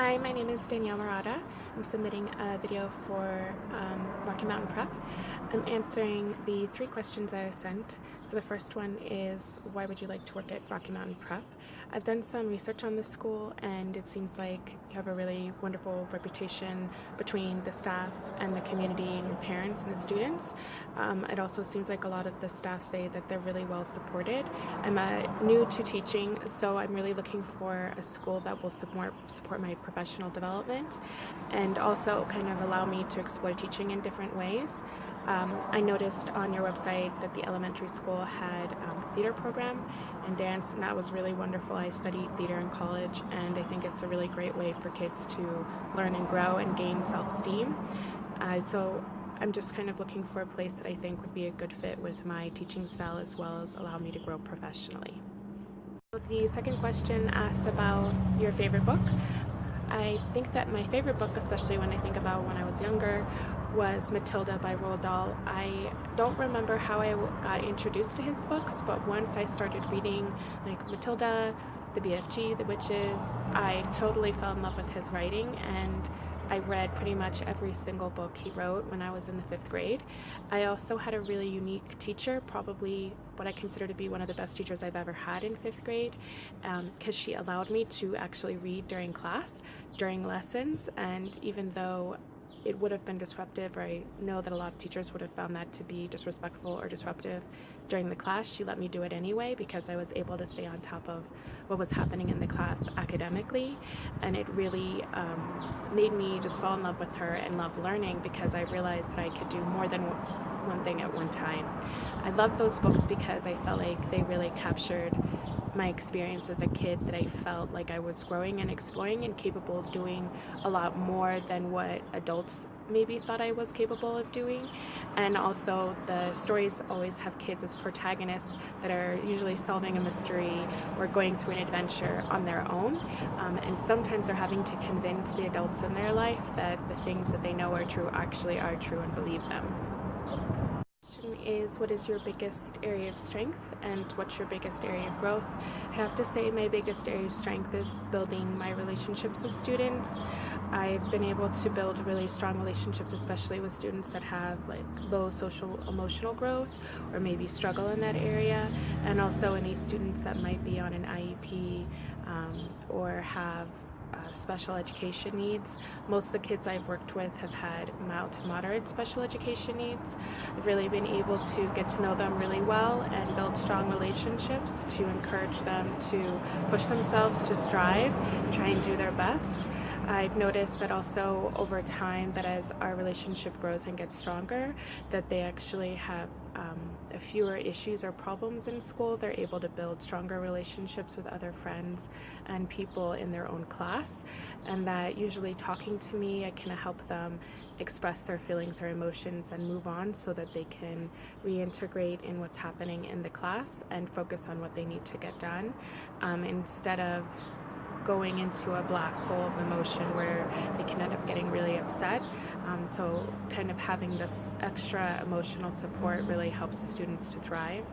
Hi, my name is Danielle Murata. I'm submitting a video for Rocky Mountain Prep. I'm answering the 3 questions I was sent. So the first one is, why would you like to work at Rocky Mountain Prep? I've done some research on this school, and it seems like you have a really wonderful reputation between the staff and the community and your parents and the students. It also seems like a lot of the staff say that they're really well supported. I'm new to teaching, so I'm really looking for a school that will support my professional development and also kind of allow me to explore teaching in different ways. I noticed on your website that the elementary school had a theater program and dance, and that was really wonderful. I studied theater in college, and I think it's a really great way for kids to learn and grow and gain self-esteem. So I'm just kind of looking for a place that I think would be a good fit with my teaching style, as well as allow me to grow professionally. The second question asks about your favorite book. I think that my favorite book, especially when I think about when I was younger, was Matilda by Roald Dahl. I don't remember how I got introduced to his books, but once I started reading like Matilda, the BFG, the Witches, I totally fell in love with his writing, and I read pretty much every single book he wrote when I was in the 5th grade. I also had a really unique teacher, probably what I consider to be one of the best teachers I've ever had in 5th grade, because she allowed me to actually read during class, during lessons, and even though it would have been disruptive, or I know that a lot of teachers would have found that to be disrespectful or disruptive during the class, she let me do it anyway because I was able to stay on top of what was happening in the class academically, and it really made me just fall in love with her and love learning, because I realized that I could do more than one thing at one time. I love those books because I felt like they really captured my experience as a kid, that I felt like I was growing and exploring and capable of doing a lot more than what adults maybe thought I was capable of doing. And also the stories always have kids as protagonists that are usually solving a mystery or going through an adventure on their own, and sometimes they're having to convince the adults in their life that the things that they know are true actually are true, and believe them. Is, what is your biggest area of strength and what's your biggest area of growth? I have to say my biggest area of strength is building my relationships with students. I've been able to build really strong relationships, especially with students that have like low social emotional growth or maybe struggle in that area, and also any students that might be on an IEP or have special education needs. Most of the kids I've worked with have had mild to moderate special education needs. I've really been able to get to know them really well and build strong relationships to encourage them to push themselves, to strive and try and do their best. I've noticed that also over time, that as our relationship grows and gets stronger, that they actually have fewer issues or problems in school. They're able to build stronger relationships with other friends and people in their own class, and that usually talking to me, I can help them express their feelings or emotions and move on, so that they can reintegrate in what's happening in the class and focus on what they need to get done, instead of going into a black hole of emotion where they can end up getting really upset. So kind of having this extra emotional support really helps the students to thrive.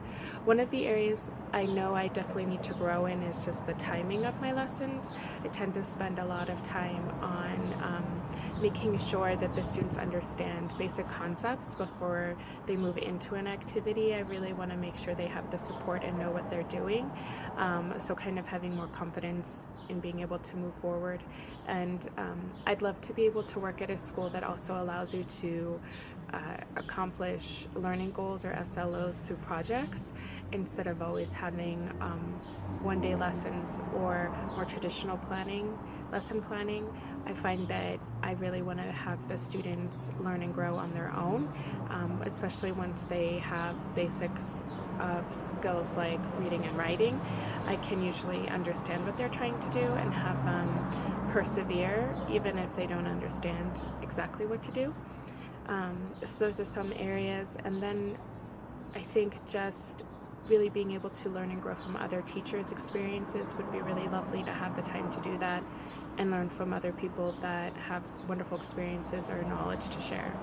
One of the areas I know I definitely need to grow in is just the timing of my lessons. I tend to spend a lot of time on making sure that the students understand basic concepts before they move into an activity. I really want to make sure they have the support and know what they're doing. So kind of having more confidence in being able to move forward. And I'd love to be able to work at a school that also allows you to accomplish learning goals or SLOs through projects, instead of always having one-day lessons or more traditional lesson planning. I find that I really want to have the students learn and grow on their own, especially once they have basics of skills like reading and writing. I can usually understand what they're trying to do and have them persevere even if they don't understand exactly what to do. So those are some areas. And then I think just really being able to learn and grow from other teachers' experiences would be really lovely, to have the time to do that and learn from other people that have wonderful experiences or knowledge to share.